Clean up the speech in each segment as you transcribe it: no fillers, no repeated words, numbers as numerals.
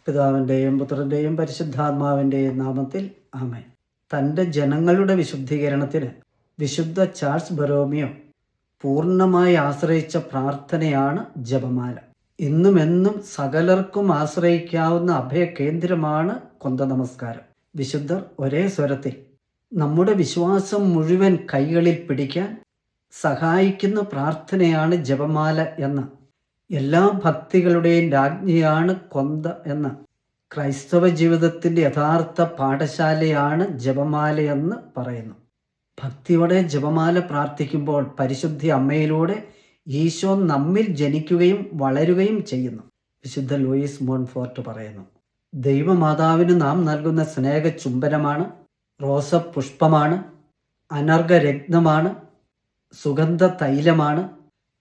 പിതാവിൻ്റെയും പുത്രൻ്റെയും പരിശുദ്ധാത്മാവിൻ്റെയും നാമത്തിൽ ആമേൻ. തൻ്റെ ജനങ്ങളുടെ വിശുദ്ധീകരണത്തിന് വിശുദ്ധ ചാൾസ് ബൊറോമിയോ പൂർണ്ണമായി ആശ്രയിച്ച പ്രാർത്ഥനയാണ് ജപമാല. ഇന്നും എന്നും സകലർക്കും ആശ്രയിക്കാവുന്ന അഭയകേന്ദ്രമാണ് കൊന്ത നമസ്കാരം. വിശുദ്ധർ ഒരേ സ്വരത്തിൽ നമ്മുടെ വിശ്വാസം മുഴുവൻ കൈകളിൽ പിടിക്കാൻ സഹായിക്കുന്ന പ്രാർത്ഥനയാണ് ജപമാല എന്ന്, എല്ലാ ഭക്തികളുടെയും രാജ്ഞിയാണ് കൊന്ത എന്ന്, ക്രൈസ്തവ ജീവിതത്തിൻ്റെ യഥാർത്ഥ പാഠശാലയാണ് ജപമാലയെന്ന് പറയുന്നു. ഭക്തിയോടെ ജപമാല പ്രാർത്ഥിക്കുമ്പോൾ പരിശുദ്ധി അമ്മയിലൂടെ ഈശോ നമ്മിൽ ജനിക്കുകയും വളരുകയും ചെയ്യുന്നു. വിശുദ്ധ ലൂയിസ് മോൺഫോർട്ട് പറയുന്നു, ദൈവമാതാവിന് നാം നൽകുന്ന സ്നേഹ ചുംബനമാണ്, റോസപുഷ്പമാണ്, അനർഘരത്നമാണ്, സുഗന്ധ തൈലമാണ്,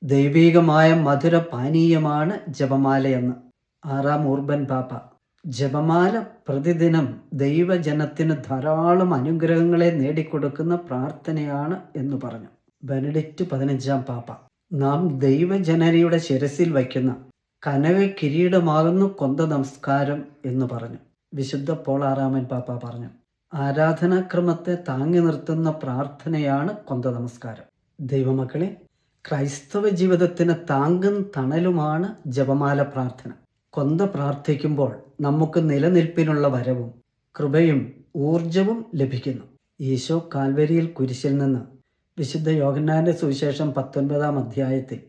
ദൈവികമായ മധുര പാനീയമാണ് ജപമാലയെന്ന് 6-ാം ഊർബൻ പാപ്പ. ജപമാല പ്രതിദിനം ദൈവജനത്തിന് ധാരാളം അനുഗ്രഹങ്ങളെ നേടിക്കൊടുക്കുന്ന പ്രാർത്ഥനയാണ് എന്ന് പറഞ്ഞു. ബെനഡിക്റ്റ് 15-ാം പാപ്പ നാം ദൈവജനനിയുടെ ശിരസിൽ വയ്ക്കുന്ന കനക കിരീടമാകുന്നു കൊന്ത നമസ്കാരം എന്ന് പറഞ്ഞു. വിശുദ്ധ പോൾ 6-ാമൻ പാപ്പ പറഞ്ഞു, ആരാധനാക്രമത്തെ താങ്ങി നിർത്തുന്ന പ്രാർത്ഥനയാണ് കൊന്ത നമസ്കാരം. ദൈവമക്കളെ, ക്രൈസ്തവ ജീവിതത്തിന് താങ്ങും തണലുമാണ് ജപമാല പ്രാർത്ഥന. കൊന്ത പ്രാർത്ഥിക്കുമ്പോൾ നമുക്ക് നിലനിൽപ്പിനുള്ള വരവും കൃപയും ഊർജവും ലഭിക്കുന്നു. ഈശോ കാൽവരിയിൽ കുരിശിൽ നിന്ന് വിശുദ്ധ യോഹന്നാന്റെ സുവിശേഷം 19-ാം അധ്യായത്തിൽ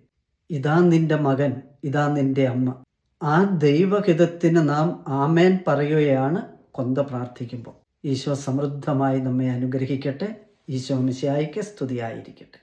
ഇതാ നിന്റെ മകൻ, ഇതാ നിന്റെ അമ്മ, ആ ദൈവഹിതത്തിന് നാം ആമേൻ പറയുകയാണ് കൊന്ത പ്രാർത്ഥിക്കുമ്പോൾ. ഈശോ സമൃദ്ധമായി നമ്മെ അനുഗ്രഹിക്കട്ടെ. ഈശോ മിശിഹായ്ക്ക് സ്തുതിയായിരിക്കട്ടെ.